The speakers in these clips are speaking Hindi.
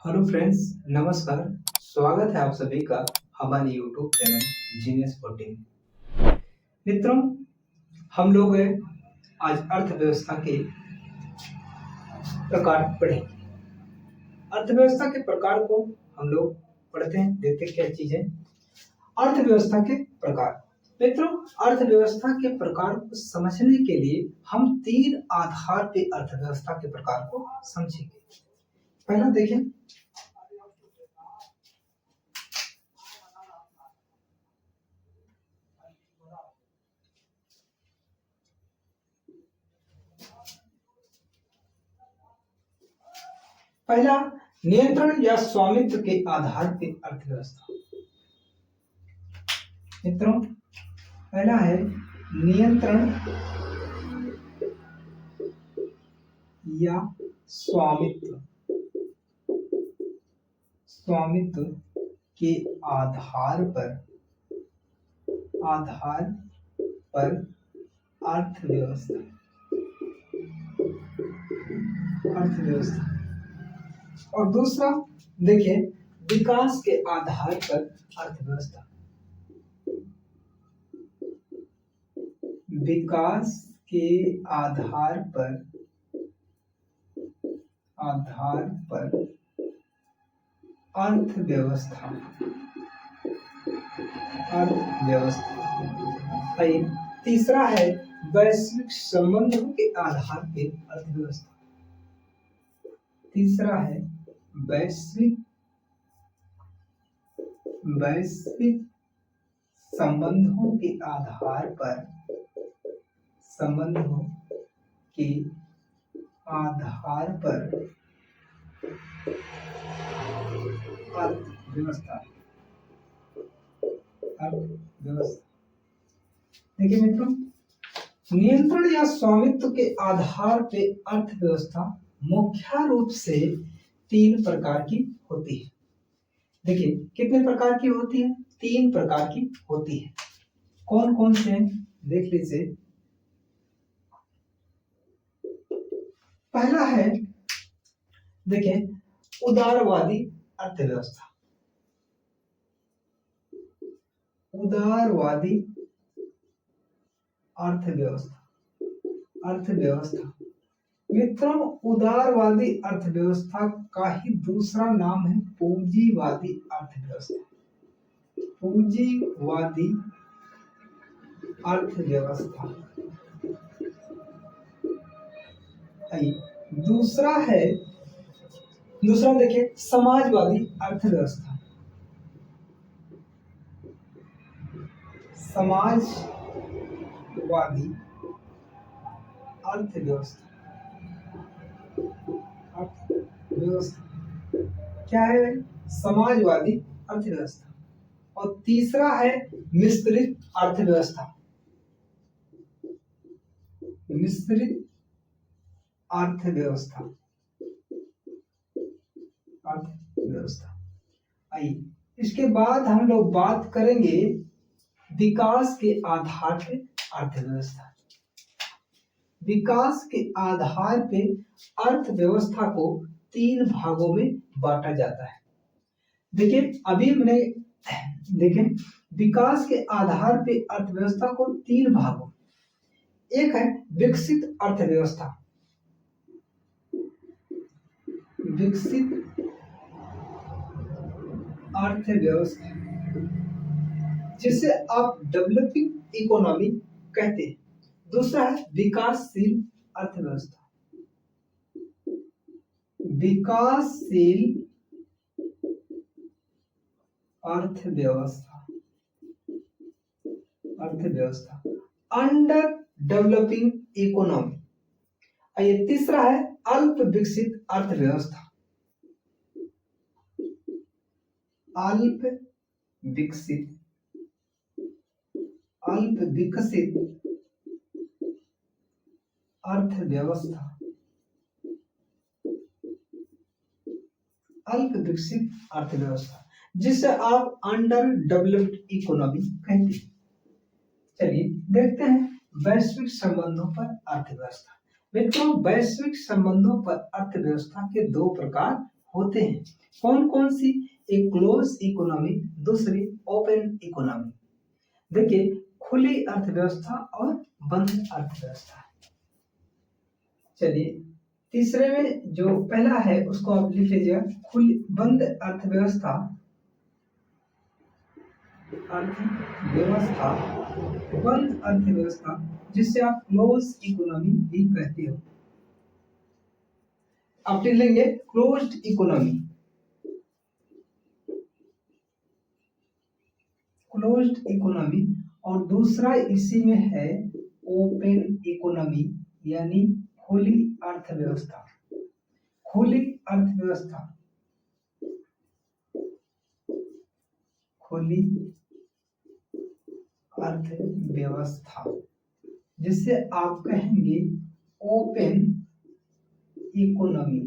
हेलो फ्रेंड्स, नमस्कार। स्वागत है आप सभी का हमारे यूट्यूब चैनल जीनियस 14। मित्रों, हम लोग आज अर्थव्यवस्था के प्रकार पढ़ेंगे। अर्थव्यवस्था के प्रकार को हम लोग पढ़ते हैं, देखते क्या चीजें। अर्थव्यवस्था के प्रकार। मित्रों, अर्थव्यवस्था के प्रकार को समझने के लिए हम तीन आधार पे अर्थव्यवस्था के प्रकार को समझेंगे। पहला देखें, पहला नियंत्रण या स्वामित्व के आधार पर अर्थव्यवस्था। मित्रों, पहला है नियंत्रण या स्वामित्व के आधार पर अर्थव्यवस्था। और दूसरा देखिए, विकास के आधार पर अर्थव्यवस्था। विकास के आधार पर अर्थव्यवस्था। तीसरा है वैश्विक संबंधों के आधार पर अर्थव्यवस्था। तीसरा है वैश्विक संबंधों के आधार पर अर्थव्यवस्था। देखिए मित्रों, नियंत्रण या स्वामित्व के आधार पे अर्थव्यवस्था मुख्य रूप से तीन प्रकार की होती है। देखिए कितने प्रकार की होती है? तीन प्रकार की होती है। कौन कौन से हैं देख लीजिए। पहला है, देखिए, उदारवादी अर्थव्यवस्था। उदारवादी अर्थव्यवस्था। मित्रों, उदारवादी अर्थव्यवस्था का ही दूसरा नाम है पूंजीवादी अर्थव्यवस्था। पूंजीवादी अर्थव्यवस्था। दूसरा देखिए, समाजवादी अर्थव्यवस्था। समाजवादी अर्थव्यवस्था। क्या है? समाजवादी अर्थव्यवस्था। और तीसरा है मिश्रित अर्थव्यवस्था। आइए, इसके बाद हम लोग बात करेंगे विकास के आधार पे अर्थव्यवस्था। विकास के आधार पे अर्थव्यवस्था को तीन भागों में बांटा जाता है। देखिए, अभी हमने विकास के आधार पे अर्थव्यवस्था को तीन भागों। एक है विकसित अर्थव्यवस्था। जिसे आप डेवलपिंग इकोनॉमी कहते हैं। दूसरा है विकासशील अर्थव्यवस्था। Under developing economy. ये तीसरा है अल्प विकसित अर्थव्यवस्था। अल्प विकसित अर्थव्यवस्था। जिसे आप अंडर डेवलप्ड इकोनॉमी कहते हैं। चलिए देखते हैं वैश्विक संबंधों पर अर्थव्यवस्था। मित्रों, वैश्विक संबंधों पर अर्थव्यवस्था के दो प्रकार होते हैं। कौन कौन सी? एक क्लोज इकोनॉमी, दूसरी ओपन इकोनॉमी। देखिए, खुली अर्थव्यवस्था और बंद अर्थव्यवस्था। चलिए, तीसरे में जो पहला है उसको आप लिख लीजिएगा, खुली बंद अर्थव्यवस्था, बंद अर्थव्यवस्था, जिससे आप क्लोज इकोनॉमी भी कहते हो। आप लिख लेंगे क्लोज्ड इकोनॉमी, क्लोज्ड इकोनॉमी। और दूसरा इसी में है ओपन इकोनॉमी, यानी खुली अर्थव्यवस्था, खुली अर्थव्यवस्था, खुली अर्थव्यवस्था, जिसे आप कहेंगे ओपन इकोनॉमी,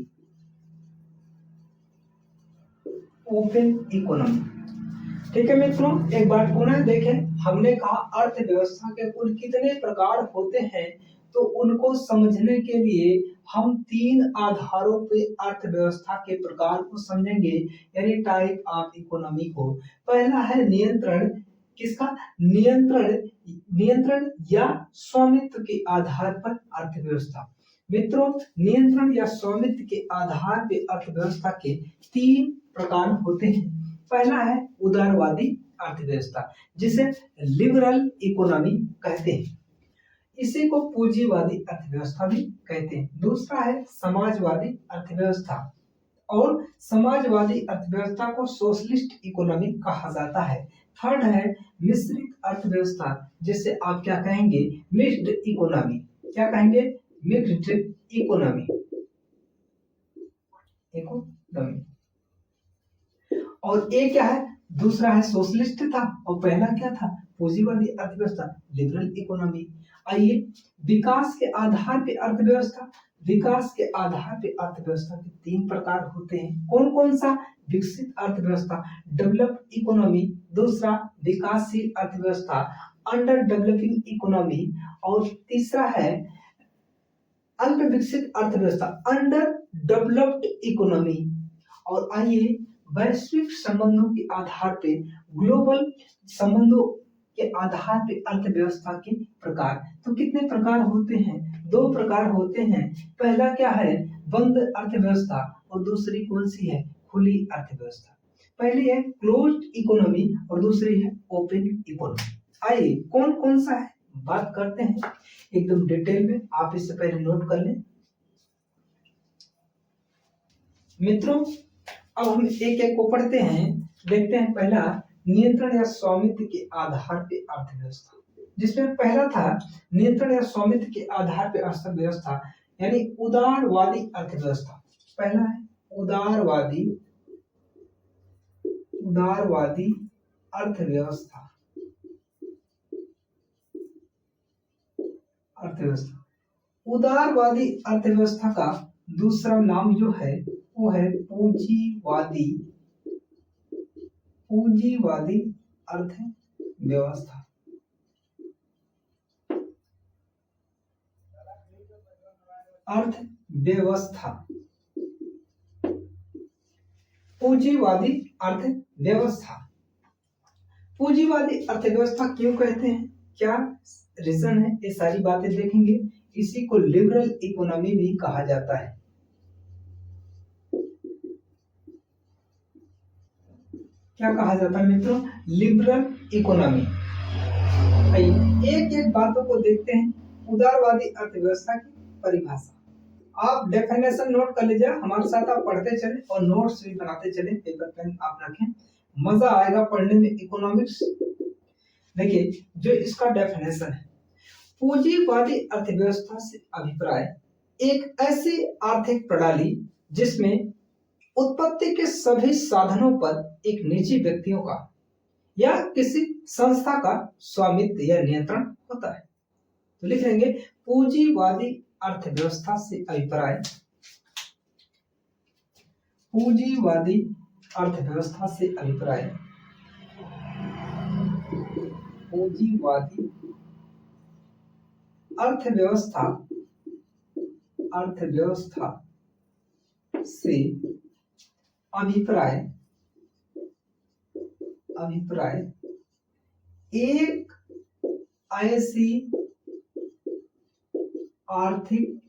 ओपन इकोनॉमी। ठीक है मित्रों, एक बार पुनः देखें, हमने कहा अर्थव्यवस्था के कुल कितने प्रकार होते हैं, तो उनको समझने के लिए हम 3 आधारों पे अर्थव्यवस्था के प्रकार को समझेंगे, यानी टाइप ऑफ इकोनॉमी को। पहला है नियंत्रण, किसका? नियंत्रण, नियंत्रण या स्वामित्व के आधार पर अर्थव्यवस्था। मित्रों, नियंत्रण या स्वामित्व के आधार पे अर्थव्यवस्था के 3 प्रकार होते हैं। पहला है उदारवादी अर्थव्यवस्था, जिसे लिबरल इकोनॉमी कहते हैं, इसी को पूंजीवादी अर्थव्यवस्था भी कहते हैं। दूसरा है समाजवादी अर्थव्यवस्था, और समाजवादी अर्थव्यवस्था को सोशलिस्ट इकोनॉमी कहा जाता है। थर्ड है मिश्रित अर्थव्यवस्था, जिसे आप क्या कहेंगे? Mixed economy. क्या कहेंगे? Mixed economy, economy. और ये क्या है? दूसरा है सोशलिस्ट था, और पहला क्या था? पूंजीवादी अर्थव्यवस्था, लिबरल इकोनॉमी। आइए, विकास के आधार पे अर्थव्यवस्था, विकास के आधार पे अर्थव्यवस्था के 3 प्रकार होते हैं। कौन कौन सा? विकसित अर्थव्यवस्था, डेवलप्ड इकोनॉमी। दूसरा विकासशील अर्थव्यवस्था, अंडर डेवलपिंग इकोनॉमी। और तीसरा है अल्प विकसित अर्थव्यवस्था, अंडर डेवलप्ड इकोनॉमी। और आइए, वैश्विक संबंधों के आधार पे, ग्लोबल संबंधों के आधार पे अर्थव्यवस्था के प्रकार, तो कितने प्रकार होते हैं? 2 प्रकार होते हैं। पहला क्या है? बंद अर्थव्यवस्था, और दूसरी कौन सी है? खुली अर्थव्यवस्था। पहली है क्लोज्ड इकोनॉमी और दूसरी है ओपन इकोनॉमी। आइए, कौन कौन सा है बात करते हैं एकदम डिटेल में, आप इससे पहले नोट कर लें। मित्रों, अब हम एक एक को पढ़ते हैं, देखते हैं। पहला, नियंत्रण या स्वामित्व के आधार पे अर्थव्यवस्था, जिसमें पहला था नियंत्रण या स्वामित्व के आधार पे अर्थव्यवस्था, यानी उदारवादी अर्थव्यवस्था। पहला है उदारवादी, उदारवादी अर्थव्यवस्था, अर्थव्यवस्था। उदारवादी अर्थव्यवस्था का दूसरा नाम जो है वो है पूंजीवादी, पूंजीवादी अर्थव्यवस्था। अर्थव्यवस्था, पूंजीवादी अर्थव्यवस्था। पूंजीवादी अर्थव्यवस्था क्यों कहते हैं, क्या रीजन है, ये सारी बातें देखेंगे। इसी को लिबरल इकोनॉमी भी कहा जाता है। क्या कहा जाता है मित्रों? Liberal economy. एक एक बातों को देखते हैं। उदारवादी अर्थव्यवस्था की परिभाषा, आप डेफिनेशन नोट कर लीजिए, हमारे साथ आप पढ़ते चले और नोट्स भी बनाते चले, पेपर पेन आप रखें, मजा आएगा पढ़ने में इकोनॉमिक्स। देखिए, जो इसका डेफिनेशन है, पूंजीवादी अर्थव्यवस्था से अभिप्राय एक ऐसी आर्थिक प्रणाली जिसमें उत्पत्ति के सभी साधनों पर एक निजी व्यक्तियों का या किसी संस्था का स्वामित्व या नियंत्रण होता है। तो लिख लेंगे पूंजीवादी अर्थव्यवस्था से अभिप्राय, पूंजीवादी अर्थव्यवस्था से अभिप्राय, पूंजीवादी अर्थव्यवस्था, अर्थव्यवस्था से अभिप्राय अभिप्राय एक ऐसी आर्थिक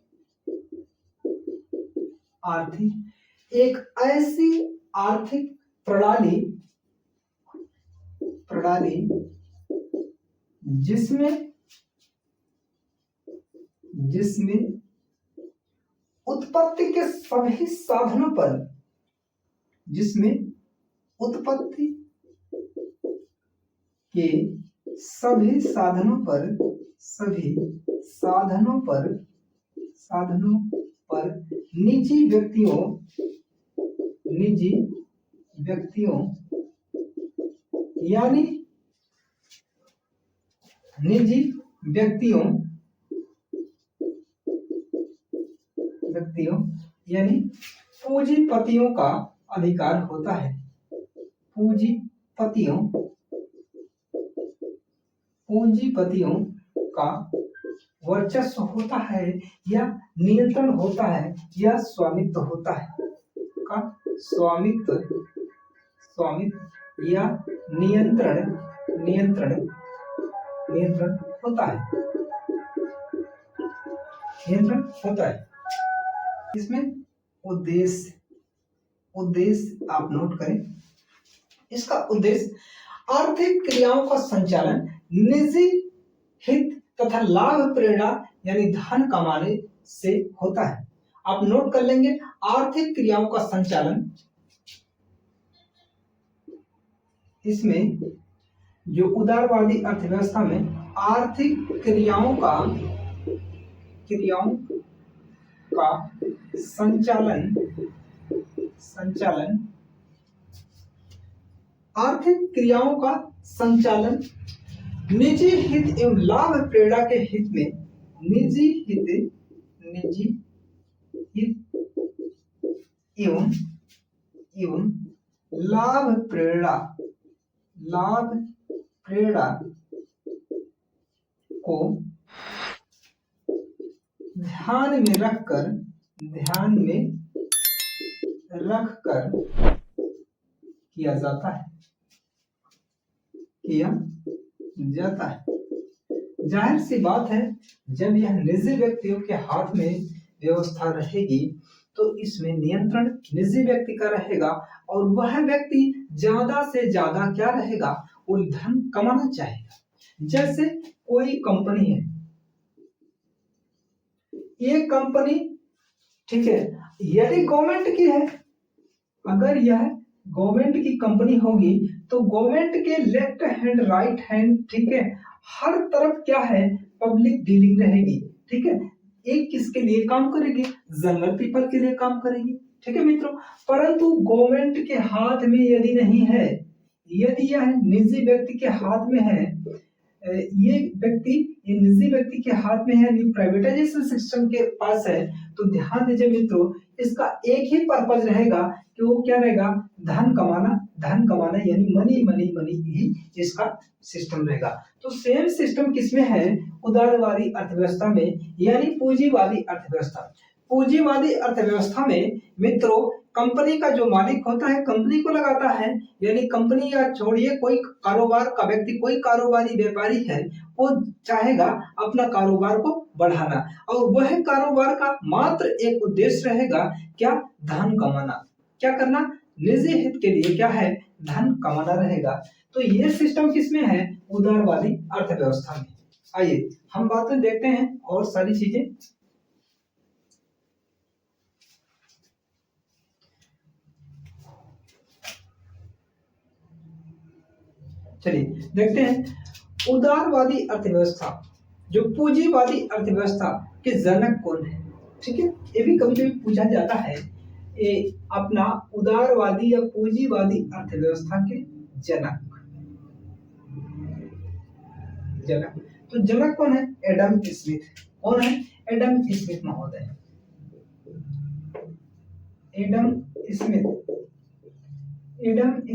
एक ऐसी आर्थिक प्रणाली जिसमें उत्पत्ति के सभी साधनों पर निजी व्यक्तियों यानी पूंजीपतियों का अधिकार होता है। पूंजीपतियों का वर्चस्व होता है या नियंत्रण होता है या स्वामित्व होता है का स्वामित्व या नियंत्रण होता है। इसमें उद्देश्य आप नोट करें। इसका उद्देश्य आर्थिक क्रियाओं का संचालन निजी हित तथा लाभ प्रेरणा यानी धन कमाने से होता है। आप नोट कर लेंगे, आर्थिक क्रियाओं का संचालन, इसमें जो उदारवादी अर्थव्यवस्था में आर्थिक क्रियाओं का संचालन आर्थिक क्रियाओं का संचालन निजी हित एवं लाभ प्रेरणा के हित में निजी हित एवं लाभ प्रेरणा को ध्यान में रखकर किया जाता है। जाहिर सी बात है, जब यह निजी व्यक्तियों के हाथ में व्यवस्था रहेगी तो इसमें नियंत्रण निजी व्यक्ति का रहेगा और वह व्यक्ति ज्यादा से ज्यादा क्या रहेगा, वो धन कमाना चाहेगा। जैसे कोई कंपनी है, ये कंपनी ठीक है, यदि गवर्नमेंट की है, अगर यह गवर्नमेंट की कंपनी होगी तो गवर्नमेंट के लेफ्ट हैंड राइट हैंड ठीक है, हर तरफ क्या है, पब्लिक डीलिंग रहेगी। ठीक है, एक किसके लिए काम करेगी, जनरल पीपल के लिए काम करेगी। ठीक है मित्रों, परंतु गवर्नमेंट के हाथ में यदि नहीं है, यदि यह निजी व्यक्ति के हाथ में है, ये निजी व्यक्ति के हाथ में है, प्राइवेटाइजेशन सिस्टम के पास है, तो ध्यान दीजिए मित्रों, इसका एक ही पर्पज रहेगा कि वो क्या रहेगा, धन कमाना यानी मनी ही इसका सिस्टम रहेगा। तो सेम सिस्टम किसमें है, उदारवादी अर्थव्यवस्था में यानी पूंजीवादी अर्थव्यवस्था में मित्रों, कंपनी का जो मालिक होता है कंपनी को लगाता है, यानी कंपनी या छोड़िए कोई कारोबार का व्यक्ति, कोई कारोबारी व्यापारी है, वो चाहेगा अपना कारोबार को बढ़ाना और वह कारोबार का मात्र एक उद्देश्य रहेगा, क्या, धन कमाना। क्या करना, निजी हित के लिए क्या है, धन कमाना रहेगा। तो ये सिस्टम किसमें है, उदारवादी अर्थव्यवस्था में। आइए हम बातें देखते हैं और सारी चीजें। चलिए देखते हैं उदारवादी अर्थव्यवस्था, जो पूंजीवादी अर्थव्यवस्था के जनक कौन है। ठीक है, ये भी कभी कभी पूछा जाता है, ये अपना उदारवादी या पूंजीवादी अर्थव्यवस्था के जनक। तो जनक कौन है, एडम स्मिथ। कौन है, एडम स्मिथ महोदय। एडम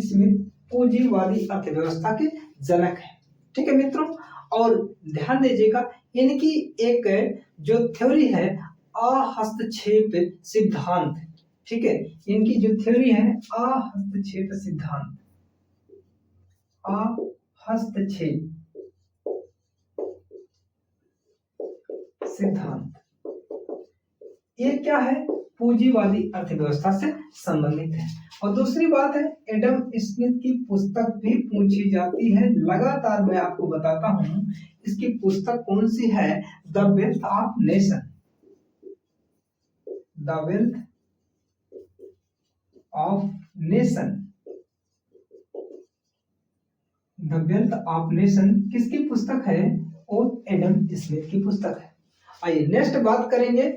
स्मिथ पूंजीवादी अर्थव्यवस्था के जनक है। ठीक है मित्रों, और ध्यान दीजिएगा, इनकी एक जो थ्योरी है, अहस्तक्षेप सिद्धांत, ठीक है, इनकी जो थ्योरी है अहस्तक्षेप सिद्धांत, अहस्तक्षेप सिद्धांत, ये क्या है, पूंजीवादी अर्थव्यवस्था से संबंधित है। और दूसरी बात है, एडम स्मिथ की पुस्तक भी पूछी जाती है, लगातार मैं आपको बताता हूं इसकी पुस्तक कौन सी है, the wealth of nation, the wealth of nation, the wealth of nation किसकी पुस्तक है, वो एडम स्मिथ की पुस्तक है। आइए नेक्स्ट बात करेंगे,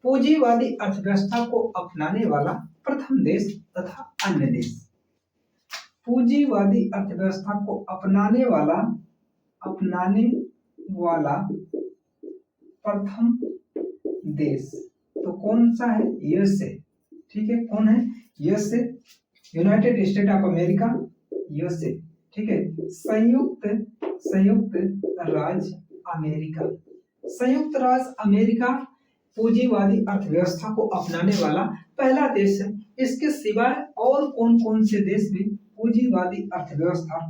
पूंजीवादी अर्थव्यवस्था को अपनाने वाला प्रथम देश तथा अन्य देश। पूंजीवादी अर्थव्यवस्था को अपनाने वाला प्रथम देश तो कौन सा है, यूएसए, ठीक है, कौन है, USA, United state of America, USA, ठीक है, संयुक्त राज्य अमेरिका, संयुक्त राज्य अमेरिका पूंजीवादी अर्थव्यवस्था को अपनाने वाला पहला देश है। इसके सिवाय और कौन कौन से देश में पूंजीवादी अर्थव्यवस्था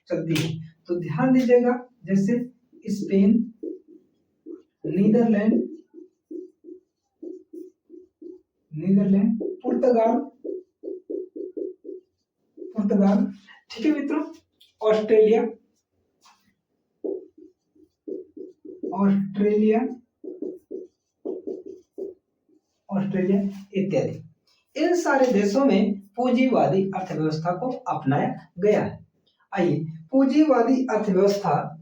चलती है, तो ध्यान दीजिएगा, जैसे स्पेन, नीदरलैंड, पुर्तगाल, ठीक है मित्रों, ऑस्ट्रेलिया इत्यादि। इन सारे देशों में पूंजीवादी अर्थव्यवस्था को अपनाया गया है। आइए पूंजीवादी अर्थव्यवस्था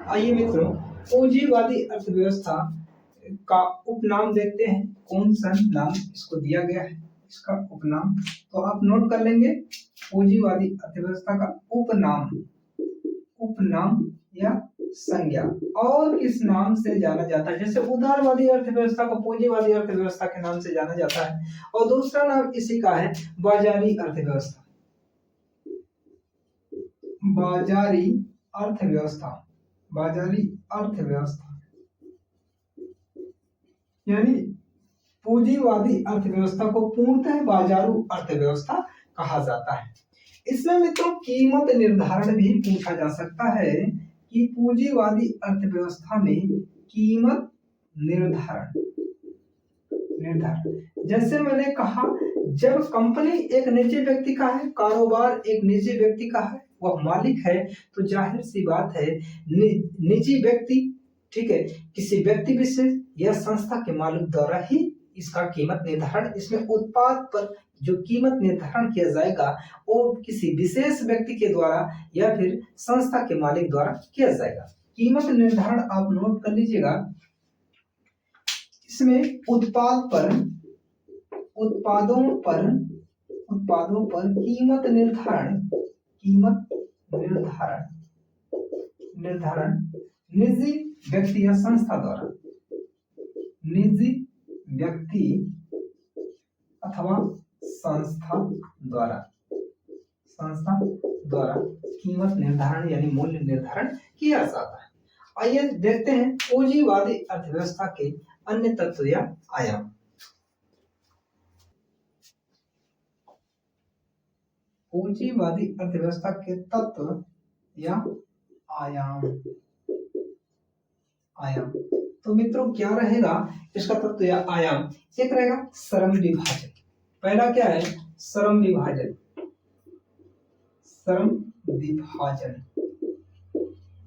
आइए मित्रों, पूंजीवादी अर्थव्यवस्था का उपनाम देखते हैं, कौन सा नाम इसको दिया गया है, इसका उपनाम तो आप नोट कर लेंगे, पूंजीवादी अर्थव्यवस्था का उपनाम या संज्ञा, और किस नाम से जाना जाता है, जैसे उदारवादी अर्थव्यवस्था को पूंजीवादी अर्थव्यवस्था के नाम से जाना जाता है, और दूसरा नाम इसी का है बाजारी अर्थव्यवस्था, बाजारी अर्थव्यवस्था यानी पूंजीवादी अर्थव्यवस्था को पूर्णतः बाजारू अर्थव्यवस्था कहा जाता है। इसमें मित्रों कीमत निर्धारण भी पूछा जा सकता है कि पूंजीवादी अर्थव्यवस्था में कीमत निर्धारण, जैसे मैंने कहा, जब कंपनी एक निजी व्यक्ति का है, कारोबार एक निजी व्यक्ति का है, वह मालिक है, तो जाहिर सी बात है निजी व्यक्ति, ठीक है, किसी व्यक्ति विशेष या संस्था के मालिक द्वारा ही इसका कीमत निर्धारण, इसमें उत्पाद पर जो कीमत निर्धारण किया जाएगा वो किसी विशेष व्यक्ति के द्वारा या फिर संस्था के मालिक द्वारा किया जाएगा। कीमत निर्धारण आप नोट कर लीजिएगा, इसमें उत्पादों पर कीमत निर्धारण निजी व्यक्ति या संस्था द्वारा, निजी व्यक्ति अथवा संस्था द्वारा कीमत निर्धारण यानी मूल्य निर्धारण किया जाता है। आइए देखते हैं पूंजीवादी अर्थव्यवस्था के अन्य तत्व या आयाम। पूंजीवादी अर्थव्यवस्था के तत्व या आयाम तो मित्रों क्या रहेगा इसका तत्व या आयाम, एक रहेगा श्रम विभाजन। पहला क्या है, श्रम विभाजन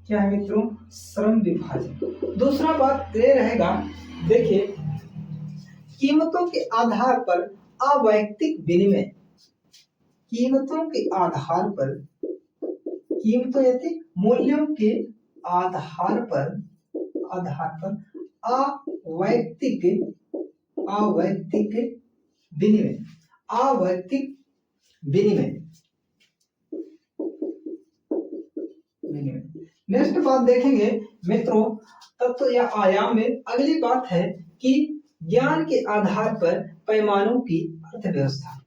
क्या है मित्रों, श्रम विभाजन। दूसरा बात ये रहेगा, देखिए कीमतों के आधार पर अवैयक्तिक विनिमय, कीमतों यानी मूल्यों के आधार पर अवैयक्तिक विनिमय। नेक्स्ट बात देखेंगे मित्रों, तत्व या आयाम में अगली बात है कि ज्ञान के आधार पर पैमानों की अर्थव्यवस्था।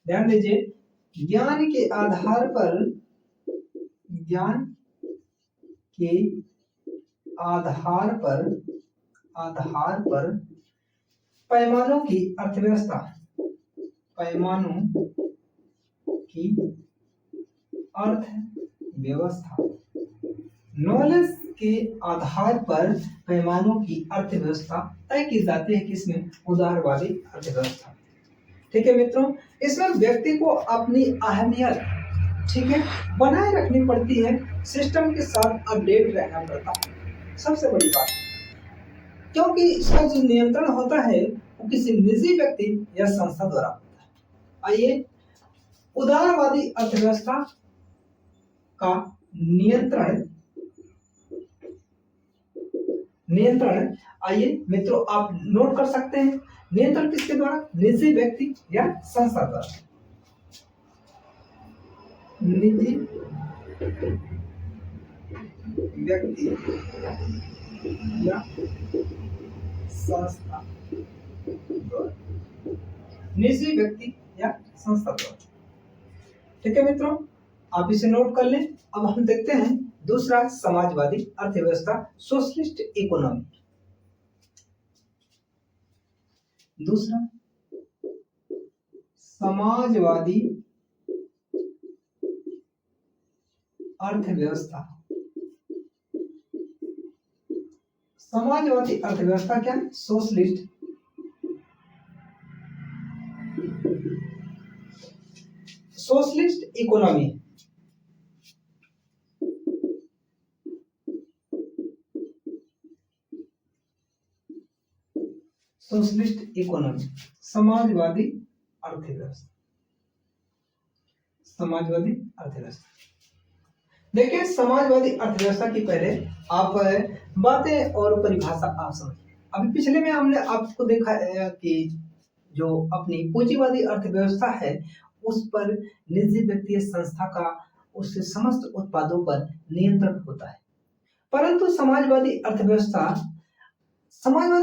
ध्यान दीजिए, ज्ञान के आधार पर, ज्ञान के आधार पर पैमानों की अर्थव्यवस्था, पैमानों की अर्थव्यवस्था। नॉलेज के आधार पर पैमानों की अर्थव्यवस्था तय की जाती है, किसमें? उदारवादी अर्थव्यवस्था। ठीक है मित्रों, इसमें व्यक्ति को अपनी अहमियत, ठीक है, बनाए रखनी पड़ती है, सिस्टम के साथ अपडेट रहना पड़ता है, सबसे बड़ी बात, क्योंकि इसका जो नियंत्रण होता है वो किसी निजी व्यक्ति या संस्था द्वारा होता है। आइए, उदारवादी अर्थव्यवस्था का नियंत्रण आइए मित्रों, आप नोट कर सकते हैं, नियंत्रण किसके द्वारा? निजी व्यक्ति या संस्था द्वारा। निजी व्यक्ति या संस्था द्वारा, निजी व्यक्ति या संस्था द्वारा। ठीक है मित्रों, आप इसे नोट कर लें। अब हम देखते हैं दूसरा, समाजवादी अर्थव्यवस्था, सोशलिस्ट इकोनॉमी। दूसरा, समाजवादी अर्थव्यवस्था। समाजवादी अर्थव्यवस्था क्या? Socialist economy. Socialist economy, Samajwadi अर्थव्यवस्था, समाजवादी अर्थव्यवस्था। देखिए, समाजवादी अर्थव्यवस्था की पहले आप बातें और परिभाषा आप समझिए। अभी पिछले में हमने आपको देखा कि जो अपनी पूंजीवादी अर्थव्यवस्था है उस पर निजी व्यक्ति संस्था का उससे समस्त उत्पादों पर नियंत्रण होता है, परंतु समाजवादी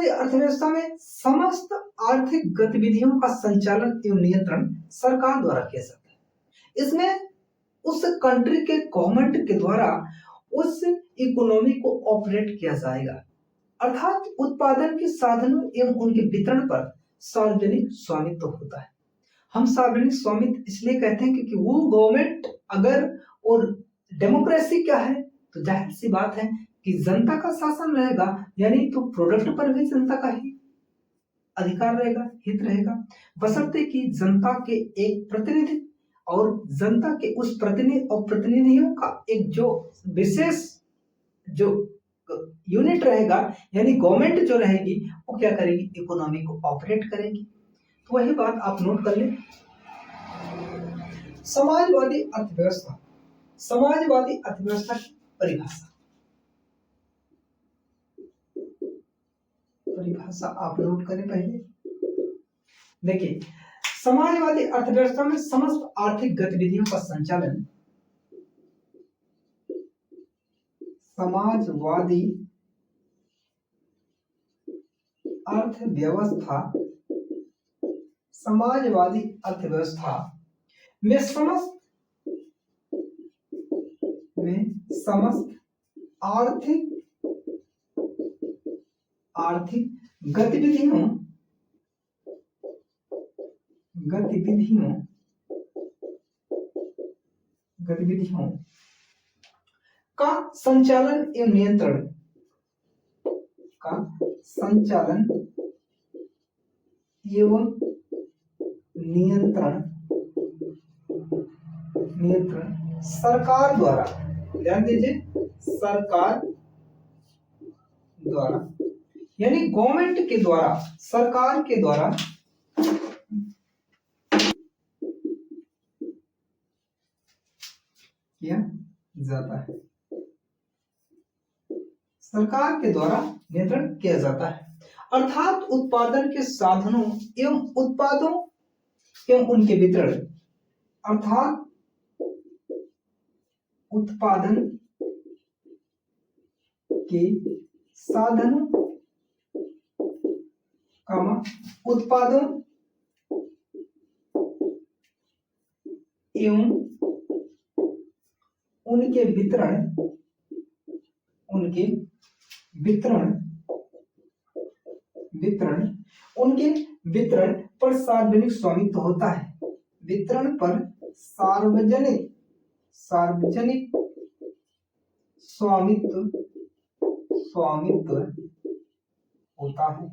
अर्थव्यवस्था में समस्त आर्थिक गतिविधियों का संचालन एवं नियंत्रण सरकार द्वारा किया जाता है। इसमें उस कंट्री के गवर्नमेंट के द्वारा उस इकोनॉमी को ऑपरेट किया जाएगा, अर्थात उत्पादन के साधनों एवं उनके वितरण पर सार्वजनिक स्वामित्व होता है। हम सार्वजनिक स्वामित्व इसलिए कहते हैं क्योंकि वो गवर्नमेंट अगर, और डेमोक्रेसी क्या है, तो जाहिर सी बात है कि जनता का शासन रहेगा, यानी तो प्रोडक्ट पर भी जनता का ही अधिकार रहेगा, हित रहेगा, बशर्ते कि जनता के एक प्रतिनिधि और जनता के उस प्रतिनिधि और प्रतिनिधियों का एक जो विशेष जो यूनिट रहेगा, यानी गवर्नमेंट जो रहेगी वो क्या करेगी? इकोनॉमी को ऑपरेट करेगी। तो वही बात आप नोट कर लें। समाजवादी अर्थव्यवस्था, समाजवादी अर्थव्यवस्था की परिभाषा आप नोट करें पहले। देखिए, समाजवादी अर्थव्यवस्था में समस्त आर्थिक गतिविधियों का संचालन, समाजवादी अर्थव्यवस्था में समस्त आर्थिक गतिविधियों का संचालन एवं नियंत्रण सरकार द्वारा, ध्यान दीजिए, सरकार द्वारा, यानी गवर्नमेंट के द्वारा, सरकार के द्वारा किया जाता है, सरकार के द्वारा नियंत्रण किया जाता है, अर्थात उत्पादन के साधनों एवं उत्पादों एवं उनके वितरण, अर्थात उत्पादन के साधनों कामा उत्पादों एवं उनके वितरण वितरण उनके वितरण पर सार्वजनिक स्वामित्व होता है। वितरण पर सार्वजनिक स्वामित्व होता है।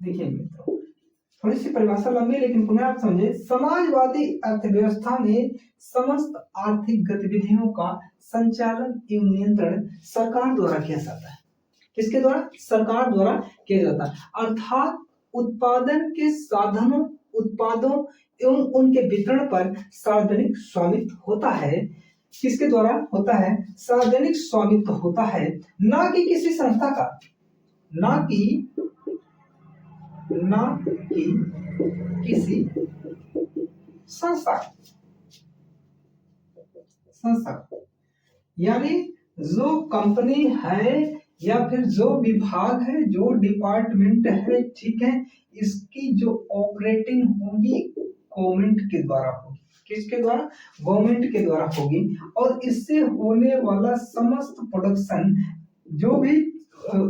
देखिए मित्रों, थोड़ी सी परिभाषा लंबी है लेकिन पुनः आप समझे। समाजवादी अर्थव्यवस्था में समस्त आर्थिक गतिविधियों का संचालन एवं नियंत्रण सरकार द्वारा किया जाता है। किसके द्वारा? सरकार द्वारा किया जाता है। अर्थात उत्पादन के साधनों, उत्पादों एवं उनके वितरण पर सार्वजनिक स्वामित्व होता है। किसके द्वारा होता है? सार्वजनिक स्वामित्व होता है, ना कि किसी संस्था का, ना कि किसी संस्था। यानी जो कंपनी है या फिर जो विभाग है, जो डिपार्टमेंट है, ठीक है, इसकी जो ऑपरेटिंग होगी गवर्नमेंट के द्वारा होगी। किसके द्वारा? गवर्नमेंट के द्वारा होगी। और इससे होने वाला समस्त प्रोडक्शन, जो भी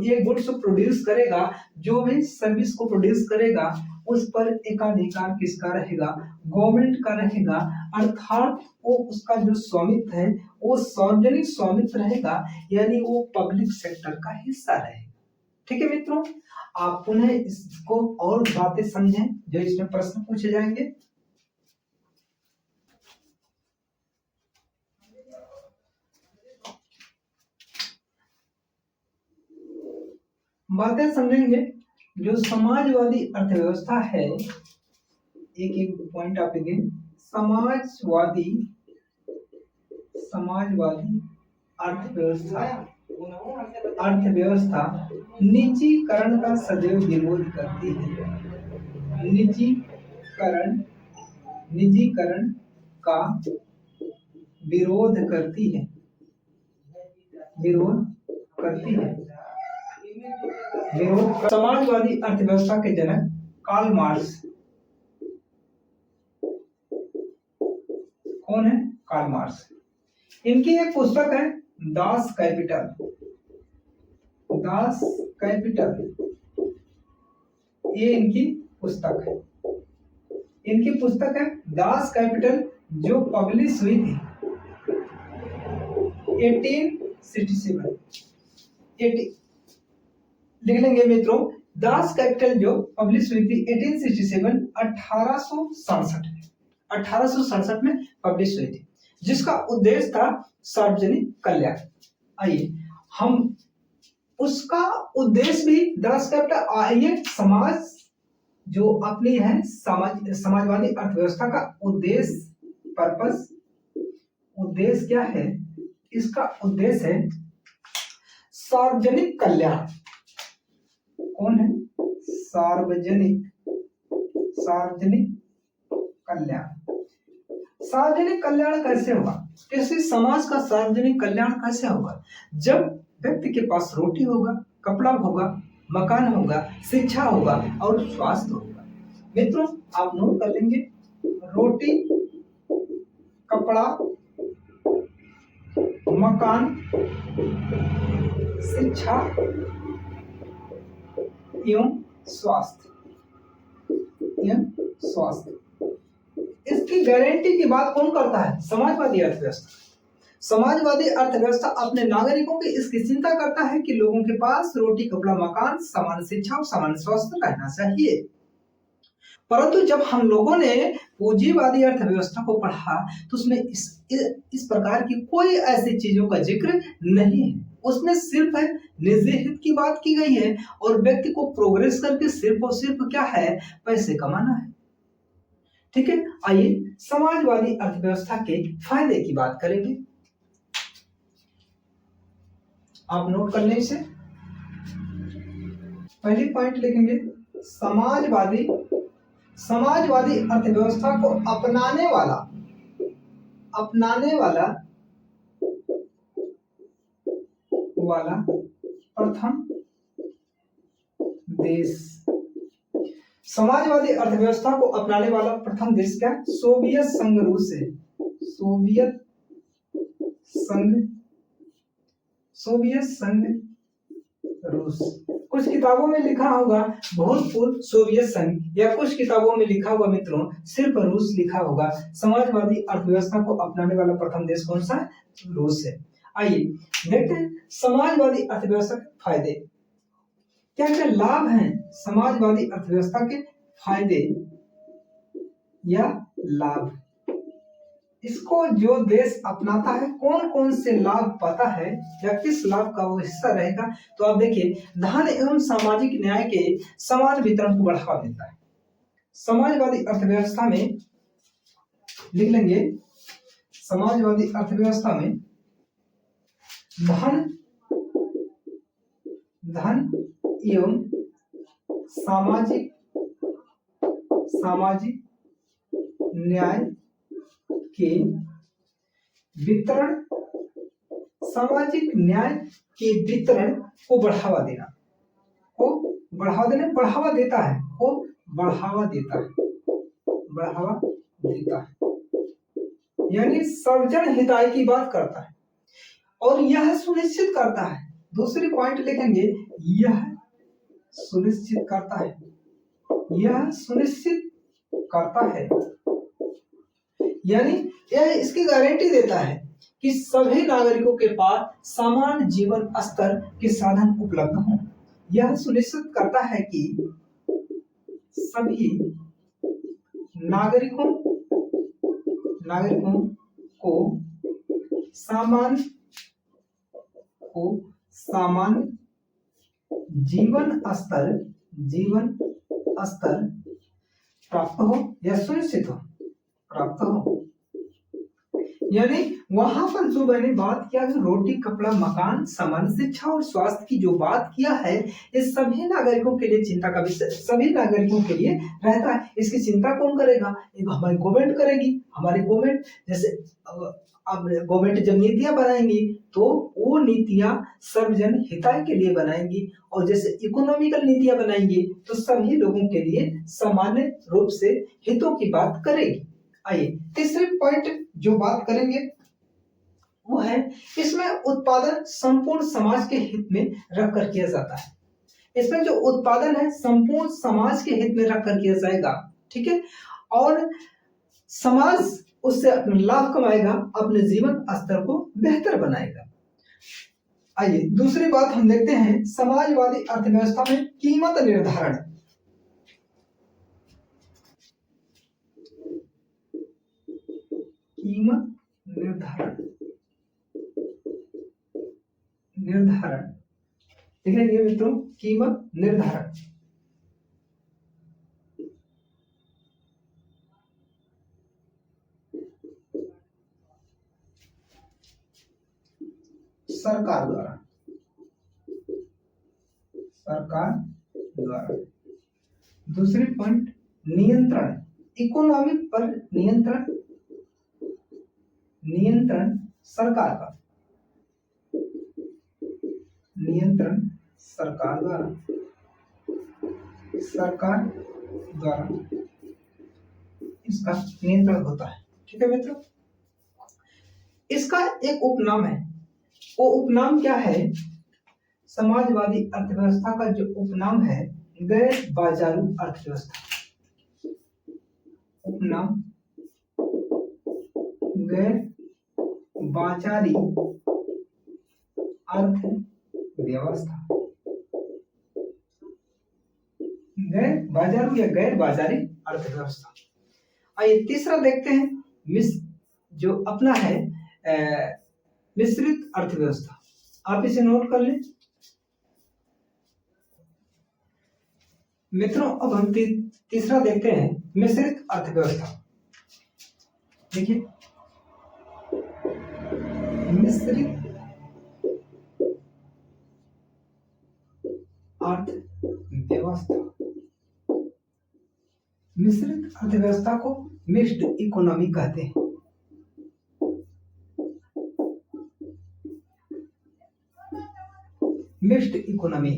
ये गुड्स प्रोड्यूस करेगा, जो भी सर्विस को प्रोड्यूस करेगा, उस पर एकाधिकार किसका रहेगा? गवर्नमेंट का रहेगा। अर्थात वो उसका जो स्वामित्व है वो सार्वजनिक स्वामित्व रहेगा, यानी वो पब्लिक सेक्टर का हिस्सा रहेगा। ठीक है मित्रों, आप पुनः इसको और बातें समझें जो इसमें प्रश्न पूछे जाएंगे। बातें समझेंगे। जो समाजवादी अर्थव्यवस्था है, एक एक पॉइंट आप देखें। समाजवादी अर्थव्यवस्था निजीकरण का सदैव विरोध करती है। निजीकरण का विरोध करती है। समाजवादी अर्थव्यवस्था के जनक कार्ल मार्क्स कौन है? Karl Marx. इनकी एक पुस्तक है दास कैपिटल। ये इनकी पुस्तक है दास कैपिटल, जो पब्लिश हुई थी 1867। लिख लेंगे मित्रों, दास कैपिटल जो पब्लिश हुई थी 1867, 1867 में पब्लिश हुई थी, जिसका उद्देश्य था सार्वजनिक कल्याण। आइए हम उसका उद्देश्य भी दास कैपिटल, आइए समाज जो अपनी है समाजवादी अर्थव्यवस्था का उद्देश्य क्या है? इसका उद्देश्य है सार्वजनिक कल्याण। कौन है? सार्वजनिक कल्याण कैसे होगा? किसी समाज का सार्वजनिक कल्याण कैसे होगा? जब व्यक्ति के पास रोटी होगा, कपड़ा होगा, मकान होगा, शिक्षा होगा और स्वास्थ्य होगा। मित्रों आप नोट कर लेंगे, रोटी, कपड़ा, मकान, शिक्षा एवं स्वास्थ्य। इसकी गारंटी की बात कौन करता है? समाजवादी अर्थव्यवस्था। समाजवादी अर्थव्यवस्था अपने नागरिकों की इसकी चिंता करता है कि लोगों के पास रोटी, कपड़ा, मकान, सामान्य शिक्षा और सामान्य स्वास्थ्य रहना चाहिए। परंतु जब हम लोगों ने पूंजीवादी अर्थव्यवस्था को पढ़ा तो उसमें इस प्रकार की कोई ऐसी चीजों का जिक्र नहीं है। उसमें सिर्फ निजी हित की बात की गई है और व्यक्ति को प्रोग्रेस करके सिर्फ और सिर्फ क्या है? पैसे कमाना है। ठीक है, आइए समाजवादी अर्थव्यवस्था के फायदे की बात करेंगे। आप नोट कर लें इसे। पहली पॉइंट लिखेंगे, समाजवादी अर्थव्यवस्था को अपनाने वाला प्रथम देश। समाजवादी अर्थव्यवस्था को अपनाने वाला प्रथम देश क्या है? सोवियत संघ रूस है। सोवियत संघ रूस। कुछ किताबों में लिखा होगा भूतपूर्व सोवियत संघ, या कुछ किताबों में लिखा होगा मित्रों सिर्फ रूस लिखा होगा। समाजवादी अर्थव्यवस्था को अपनाने वाला प्रथम देश कौन सा है? रूस है। आइए देखते हैं समाजवादी अर्थव्यवस्था के फायदे, क्या क्या लाभ हैं समाजवादी अर्थव्यवस्था के फायदे या लाभ। इसको जो देश अपनाता है कौन कौन से लाभ पाता है या किस लाभ का वो हिस्सा रहेगा। तो आप देखिए, धन एवं सामाजिक न्याय के समान वितरण को बढ़ावा देता है। समाजवादी अर्थव्यवस्था में लिख लेंगे, समाजवादी अर्थव्यवस्था में धन एवं सामाजिक न्याय के वितरण, सामाजिक न्याय के वितरण को बढ़ावा देना, बढ़ावा देता है, यानी सर्वजन हिताय की बात करता है और यह सुनिश्चित करता है। दूसरी पॉइंट लिखेंगे, यह सुनिश्चित करता है, यानी यह इसकी गारंटी देता है कि सभी नागरिकों के पास समान जीवन स्तर के साधन उपलब्ध हों। यह सुनिश्चित करता है कि सभी नागरिकों को सामान्य जीवन स्तर प्राप्त हो, यानी वहां पर जो मैंने बात किया कि रोटी कपड़ा मकान सामान्य शिक्षा और स्वास्थ्य की जो बात किया है, इस सभी नागरिकों के लिए चिंता का विषय, सभी नागरिकों के लिए रहता है। इसकी चिंता कौन करेगा? हमारी गवर्नमेंट करेगी। हमारी गवर्नमेंट जैसे अब गवर्नमेंट जब नीतियां बनाएंगी तो वो नीतियां सर्वजन हिताय के लिए बनाएंगी, और जैसे इकोनॉमिकल नीतियां बनाएंगी तो सभी लोगों के लिए सामान्य रूप से हितों की बात करेगी। आइए तीसरे पॉइंट जो बात करेंगे वो है, इसमें उत्पादन संपूर्ण समाज के हित में रखकर किया जाता है। इसमें जो उत्पादन है संपूर्ण समाज के हित में रखकर किया जाएगा, ठीक है, और समाज उससे अपना लाभ कमाएगा, अपने जीवन स्तर को बेहतर बनाएगा। आइए दूसरी बात हम देखते हैं, समाजवादी अर्थव्यवस्था में कीमत निर्धारण। देखेंगे मित्रों, कीमत निर्धारण सरकार द्वारा दूसरी पॉइंट नियंत्रण, इकोनॉमिक पर नियंत्रण सरकार का, सरकार द्वारा इसका नियंत्रण होता है, ठीक है मित्रों। इसका एक उपनाम है, वो उपनाम क्या है? समाजवादी अर्थव्यवस्था का जो उपनाम है गैर बाजारू अर्थव्यवस्था। उपनाम गैर बाजारी अर्थव्यवस्था, गैर बाजारू या गैर बाजारी अर्थव्यवस्था। आइए तीसरा देखते हैं, जो अपना है मिश्रित अर्थव्यवस्था। आप इसे नोट कर लें मित्रों। अब हम तीसरा देखते हैं, मिश्रित अर्थव्यवस्था। देखिए, मिश्रित अर्थव्यवस्था, मिश्रित अर्थव्यवस्था को मिक्स्ड इकोनॉमी कहते हैं। मिक्स्ड इकोनॉमी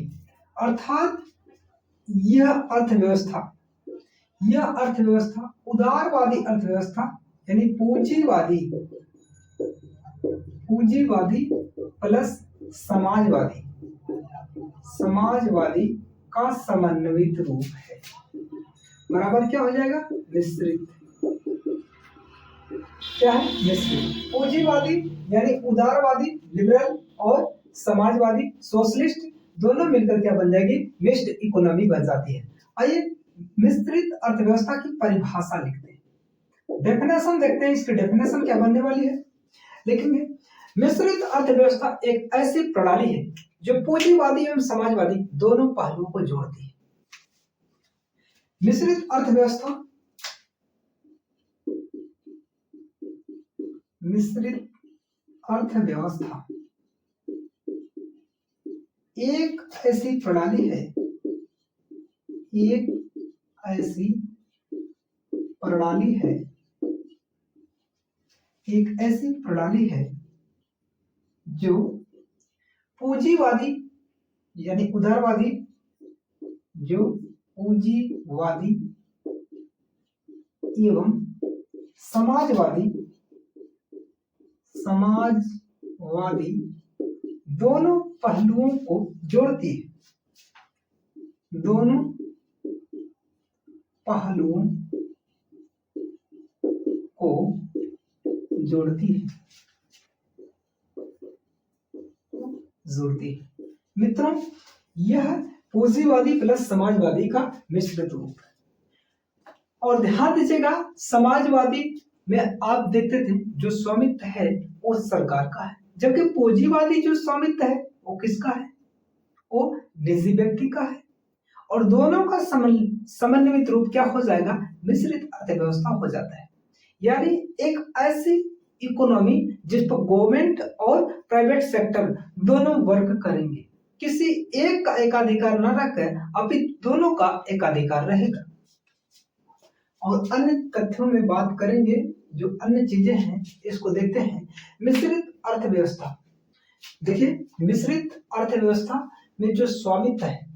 अर्थात यह अर्थव्यवस्था उदारवादी अर्थव्यवस्था यानी पूंजीवादी प्लस समाजवादी का समन्वित रूप है, बराबर क्या हो जाएगा? मिश्रित। क्या है? मिश्रित। पूंजीवादी यानी उदारवादी लिबरल और समाजवादी सोशलिस्ट दोनों मिलकर क्या बन जाएगी? मिक्स्ड इकोनॉमी बन जाती है। आइए मिश्रित अर्थव्यवस्था की परिभाषा लिखते हैं, डेफिनेशन देखते हैं। इसकी डेफिनेशन क्या बनने वाली है देखेंगे। मिश्रित अर्थव्यवस्था एक ऐसी प्रणाली है जो पूंजीवादी एवं समाजवादी दोनों पहलुओं को जोड़ती है। मिश्रित अर्थव्यवस्था एक ऐसी प्रणाली है जो पूंजीवादी यानी उदारवादी एवं समाजवादी दोनों पहलुओं को जोड़ती है। मित्रों, यह पूंजीवादी प्लस समाजवादी का मिश्रित रूप है। और ध्यान दीजिएगा, समाजवादी में आप देखते थे जो स्वामित्व है वो सरकार का है, जबकि पूंजीवादी जो स्वामित्व है वो किसका है? वो निजी व्यक्ति का है। और दोनों का समन्वित रूप क्या हो जाएगा? मिश्रित अर्थव्यवस्था हो जाता है। यानी एक ऐसी इकोनॉमी जिस पर गवर्नमेंट और प्राइवेट सेक्टर दोनों वर्क करेंगे, किसी एक का एकाधिकार न रखकर अभी दोनों का एकाधिकार रहेगा। और अन्य तथ्यों में बात करेंगे, जो अन्य चीजें हैं इसको देखते हैं। मिश्रित अर्थव्यवस्था, देखिए मिश्रित अर्थव्यवस्था में जो स्वामित्व है,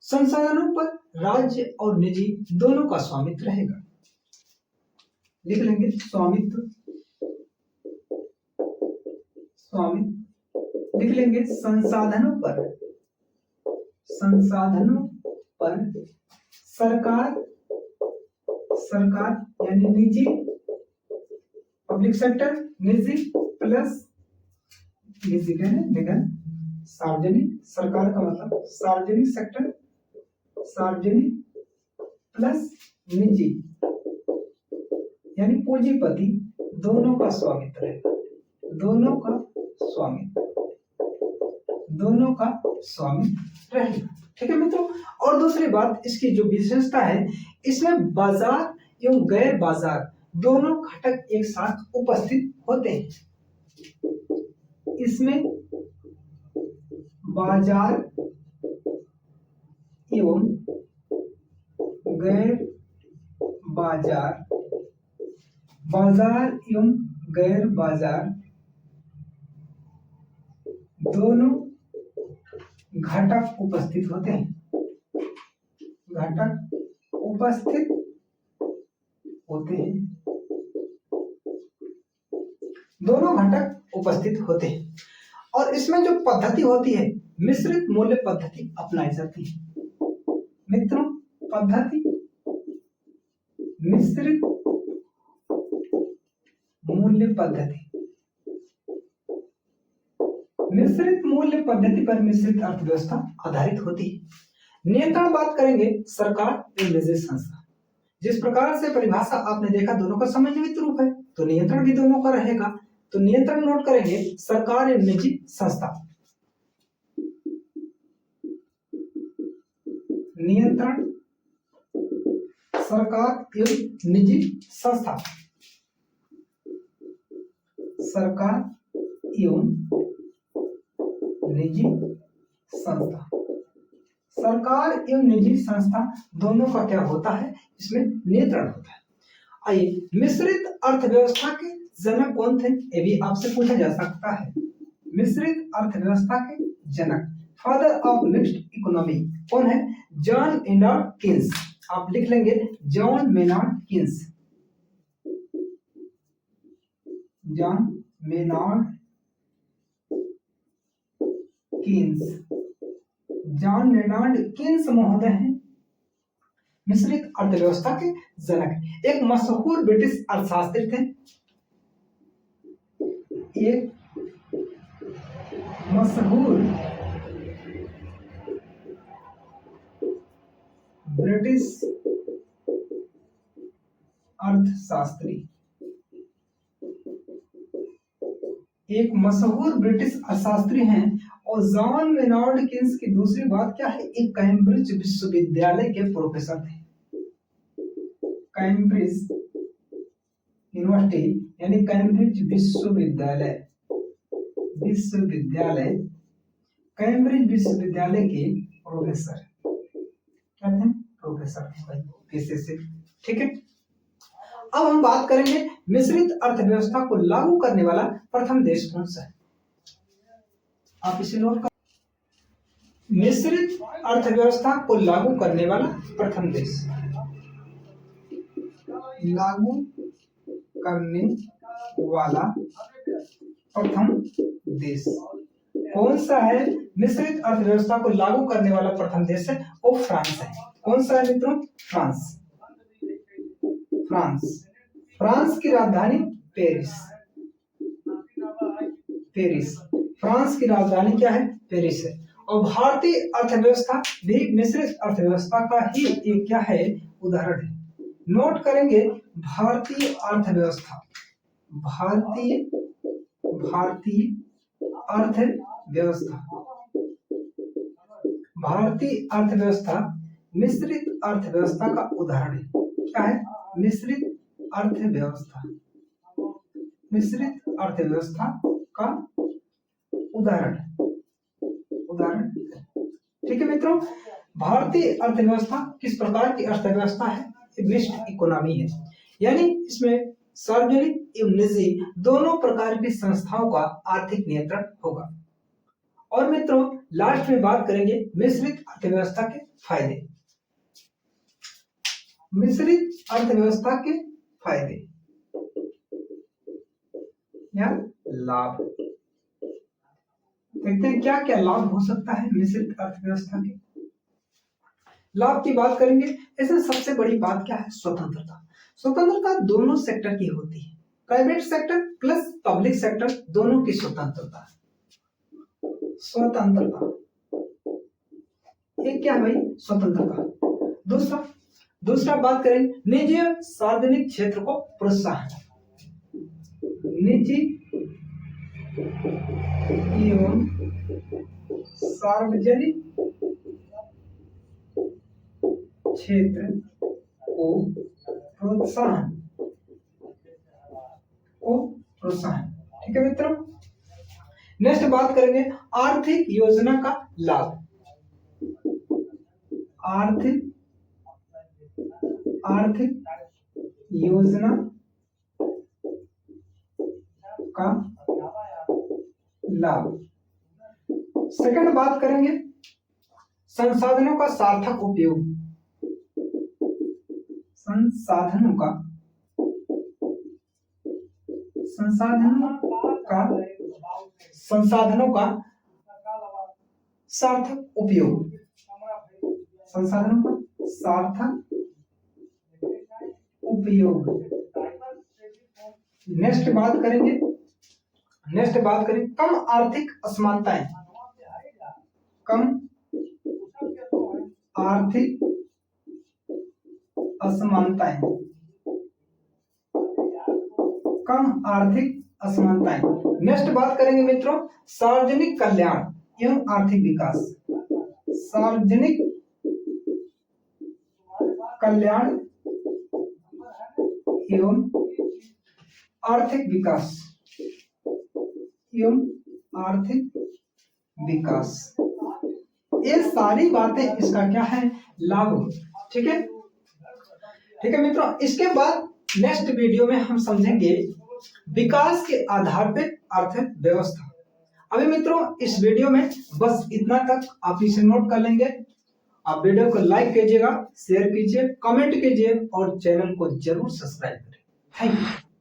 संसाधनों पर राज्य और निजी दोनों का स्वामित्व रहेगा। लिख लेंगे स्वामित्व, लिख लेंगे संसाधनों पर सरकार यानी निजी, पब्लिक सेक्टर निजी प्लस निजी लेकिन सार्वजनिक, सरकार का मतलब सार्वजनिक सेक्टर, प्लस निजी यानी पूंजीपति दोनों का स्वामित्व है, दोनों का स्वामित्व रहेगा। ठीक है मित्रों। और दूसरी बात, इसकी जो विशेषता है, इसमें बाजार एवं गैर बाजार दोनों घटक एक साथ उपस्थित होते हैं। इसमें बाजार एवं गैर बाजार, दोनों घटक उपस्थित होते हैं। दोनों घटक उपस्थित होते हैं। और इसमें जो पद्धति होती है, मिश्रित मूल्य पद्धति अपनाई जाती है। मित्रों, पद्धति मिश्रित मूल्य पद्धति पर मिश्रित अर्थव्यवस्था आधारित होती है। नियंत्रण बात करेंगे, सरकार एवं निजी संस्था। जिस प्रकार से परिभाषा आपने देखा, दोनों का समन्वित रूप है, तो नियंत्रण भी दोनों का रहेगा। तो नियंत्रण नोट करेंगे, सरकार एवं निजी संस्था। नियंत्रण सरकार एवं निजी संस्था, सरकार एवं निजी संस्था, सरकार एवं निजी संस्था दोनों का क्या होता है? इसमें नियंत्रण होता है। आइए, मिश्रित अर्थव्यवस्था के जनक कौन थे? ये भी आपसे पूछा जा सकता है। मिश्रित अर्थव्यवस्था के जनक, फादर ऑफ मिक्स्ड इकोनॉमी, कौन है? John Maynard Keynes. आप लिख लेंगे John Maynard Keynes. John Maynard Keynes, John Maynard Keynes महोदय हैं मिश्रित अर्थव्यवस्था के जनक। एक मशहूर ब्रिटिश अर्थशास्त्री थे, एक मशहूर ब्रिटिश अर्थशास्त्री, एक मशहूर ब्रिटिश अर्थशास्त्री हैं। और जॉन मेनार्ड कीन्स की दूसरी बात क्या है? एक कैम्ब्रिज विश्वविद्यालय के प्रोफेसर थे। कैम्ब्रिज यूनिवर्सिटी यानी कैम्ब्रिज विश्वविद्यालय, कैम्ब्रिज विश्वविद्यालय के प्रोफेसर, क्या थे? प्रोफेसर थे भाई, कैसे से, ठीक है। अब हम बात करेंगे मिश्रित अर्थव्यवस्था को लागू करने वाला प्रथम देश कौन सा है? आप इसे नोट कर। मिश्रित अर्थव्यवस्था को लागू करने वाला प्रथम देश, लागू करने वाला प्रथम देश कौन सा है? मिश्रित अर्थव्यवस्था को लागू करने वाला प्रथम देश है वो फ्रांस है। कौन सा है मित्रों? फ्रांस। फ्रांस, फ्रांस की राजधानी पेरिस। पेरिस, फ्रांस की राजधानी क्या है? पेरिस है। और भारतीय अर्थव्यवस्था भी मिश्रित अर्थव्यवस्था का ही एक क्या है? उदाहरण है। नोट करेंगे भारतीय अर्थव्यवस्था, भारतीय अर्थव्यवस्था, भारतीय अर्थव्यवस्था मिश्रित अर्थव्यवस्था का उदाहरण है। क्या है? मिश्रित अर्थव्यवस्था, मिश्रित अर्थव्यवस्था का उदाहरण, ठीक है मित्रों। भारतीय अर्थव्यवस्था किस प्रकार की अर्थव्यवस्था है? मिक्स्ड इकोनॉमी है, यानी इसमें सार्वजनिक एवं निजी दोनों प्रकार की संस्थाओं का आर्थिक नियंत्रण होगा। और मित्रों लास्ट में बात करेंगे मिश्रित अर्थव्यवस्था के फायदे। मिश्रित अर्थव्यवस्था के फायदे या लाभ, देखते हैं क्या क्या लाभ हो सकता है मिश्रित अर्थव्यवस्था के। लाभ की बात करेंगे, इसमें सबसे बड़ी बात क्या है? स्वतंत्रता। स्वतंत्रता दोनों सेक्टर की होती है, private sector plus public sector दोनों की स्वतंत्रता। स्वतंत्रता एक क्या है भाई? स्वतंत्रता। दूसरा बात करें निजी सार्वजनिक क्षेत्र को प्रोत्साहन, निजी एवं सार्वजनिक क्षेत्र को प्रोत्साहन, ठीक है मित्रों। नेक्स्ट बात करेंगे आर्थिक योजना का लाभ। आर्थिक योजना का लाभ। सेकंड बात करेंगे संसाधनों का सार्थक उपयोग, संसाधनों का सार्थक उपयोग, संसाधनों का सार्थक उपयोग। नेक्स्ट बात करें कम आर्थिक असमानताएं, कम आर्थिक असमानताएं, कम आर्थिक असमानताएं। नेक्स्ट बात करेंगे मित्रों सार्वजनिक कल्याण एवं आर्थिक विकास, सार्वजनिक कल्याण एवं आर्थिक विकास, ये सारी बातें इसका क्या है? लाभ। ठीक है मित्रों। इसके बाद नेक्स्ट वीडियो में हम समझेंगे विकास के आधार पर अर्थव्यवस्था। अभी मित्रों इस वीडियो में बस इतना तक आप इसे नोट कर लेंगे आप वीडियो को लाइक कीजिएगा, शेयर कीजिए, कमेंट कीजिए और चैनल को जरूर सब्सक्राइब करें। Thank you.